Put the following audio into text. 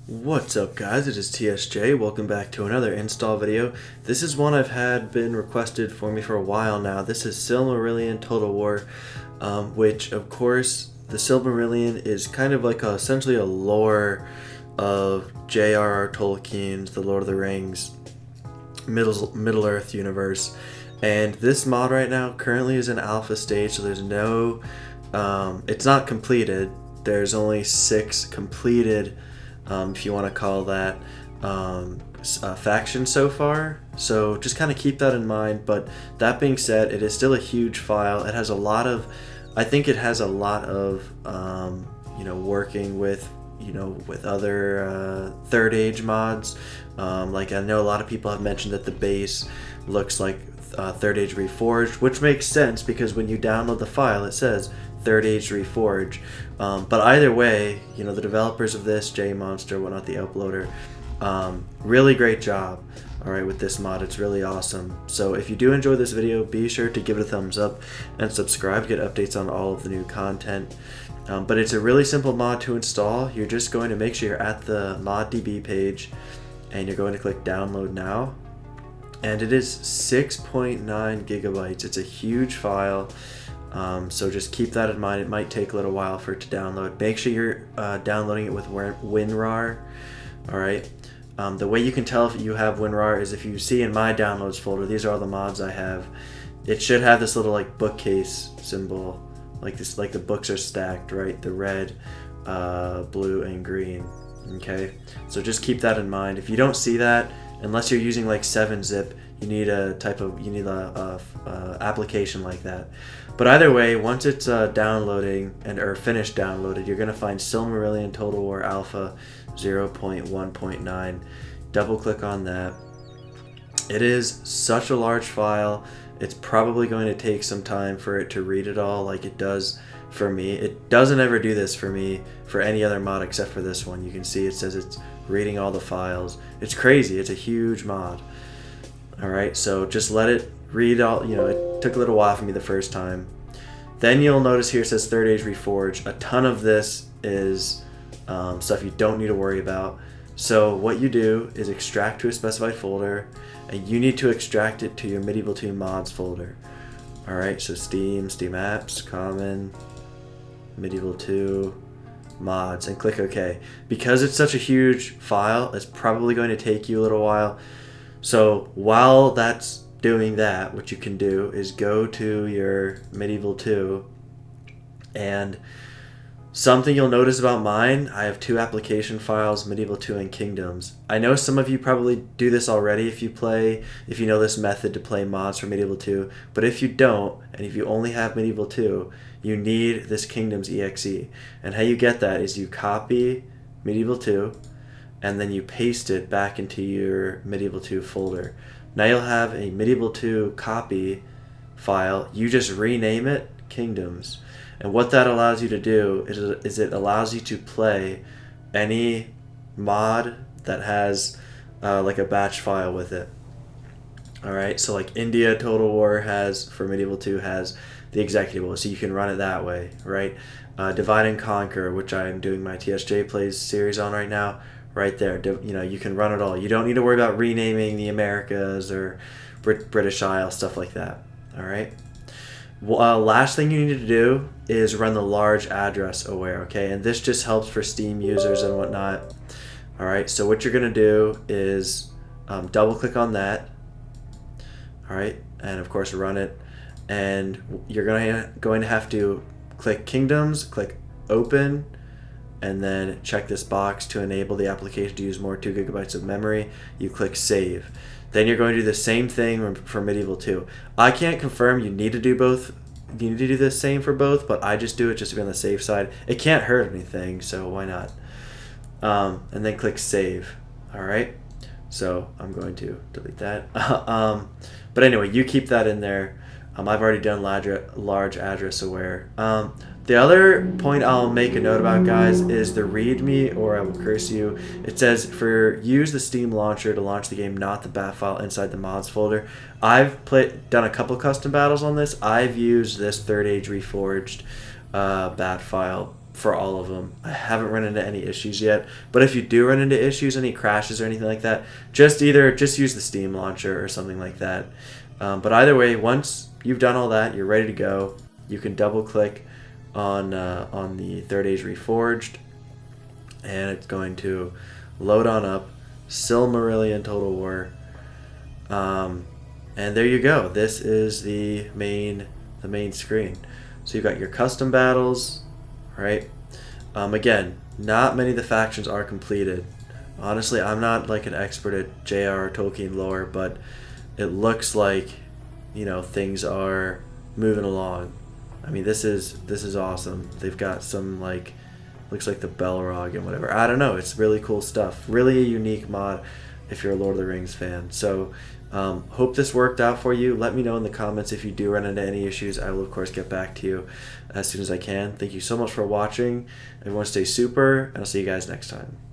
What's up guys, it is TSJ. Welcome back to another install video. This is one I've had been requested for me for a while now. This is Silmarillion Total War, which of course the Silmarillion is kind of like essentially a lore of J.R.R. Tolkien's The Lord of the Rings Middle Earth universe. And this mod right now currently is in alpha stage, so there's no, it's not completed. There's only 6 completed if you want to call that factions so far. So just kind of keep that in mind. But that being said, it is still a huge file. It has a lot of, I think it has a lot of, working with, with other Third Age mods. Like I know a lot of people have mentioned that the base looks like Third Age Reforged, which makes sense because when you download the file, it says Third Age Reforge. But either way, the developers of this, J-Monster, whatnot, the uploader, really great job, alright, with this mod. It's really awesome. So if you do enjoy this video, be sure to give it a thumbs up and subscribe to get updates on all of the new content. But it's a really simple mod to install. You're just going to make sure you're at the ModDB page and you're going to click download now. And it is 6.9 gigabytes. It's a huge file. So just keep that in mind. It might take a little while for it to download. Make sure you're downloading it with WinRAR. Alright. The way you can tell if you have WinRAR is if you see in my downloads folder, these are all the mods I have. It should have this little like bookcase symbol, like this, like the books are stacked, right? The red, blue, and green. Okay. So just keep that in mind. If you don't see that, unless you're using like 7-zip, you need a application like that. But either way, once it's downloading or finished downloaded, you're gonna find Silmarillion Total War Alpha 0.1.9. Double click on that. It is such a large file. It's probably going to take some time for it to read it all like it does for me. It doesn't ever do this for me for any other mod except for this one. You can see it says it's reading all the files. It's crazy. It's a huge mod. Alright, so just let it read all, it took a little while for me the first time. Then you'll notice here it says Third Age Reforged. A ton of this is stuff you don't need to worry about. So what you do is extract to a specified folder, and you need to extract it to your Medieval 2 mods folder. Alright, so Steam Apps, Common, Medieval 2, mods, and click OK. Because it's such a huge file, it's probably going to take you a little while. So while that's doing that, what you can do is go to your Medieval 2, and something you'll notice about mine, I have 2 application files, Medieval 2 and Kingdoms. I know some of you probably do this already if you know this method to play mods for Medieval 2, but if you don't, and if you only have Medieval 2, you need this Kingdoms exe. And how you get that is you copy Medieval 2, and then you paste it back into your Medieval 2 folder. Now you'll have a Medieval 2 copy file. You just rename it Kingdoms. And what that allows you to do is it allows you to play any mod that has like a batch file with it. Alright, so like India Total War has, for Medieval 2, has the executable, so you can run it that way, right? Divide and Conquer, which I'm doing my TSJ Plays series on right now, right there. You can run it all. You don't need to worry about renaming the Americas or British Isles, stuff like that. Alright? Last thing you need to do is run the large address aware, okay? And this just helps for Steam users and whatnot. Alright, so what you're going to do is double click on that. Alright, and of course run it. And you're going to have to click Kingdoms, click Open, and then check this box to enable the application to use more 2 gigabytes of memory. You click Save. Then you're going to do the same thing for Medieval 2. I can't confirm you need to do both. You need to do the same for both, but I just do it just to be on the safe side. It can't hurt anything, so why not? And then click Save. Alright? So I'm going to delete that. But anyway, you keep that in there. I've already done large address aware. The other point I'll make a note about, guys, is the README or I will curse you. It says use the Steam launcher to launch the game, not the bat file inside the mods folder. I've done a couple custom battles on this. I've used this Third Age Reforged bat file for all of them. I haven't run into any issues yet, but if you do run into issues, any crashes or anything like that, just use the Steam launcher or something like that. But either way, once you've done all that, you're ready to go. You can double click on the Third Age Reforged, and it's going to load on up Silmarillion Total War. And there you go. This is the main screen. So you've got your custom battles, right? Again, not many of the factions are completed. Honestly, I'm not like an expert at JR or Tolkien lore, but it looks like, things are moving along. I mean, this is awesome. They've got some looks like the Balrog and whatever. I don't know. It's really cool stuff. Really a unique mod if you're a Lord of the Rings fan. So hope this worked out for you. Let me know in the comments if you do run into any issues. I will, of course, get back to you as soon as I can. Thank you so much for watching. Everyone stay super, and I'll see you guys next time.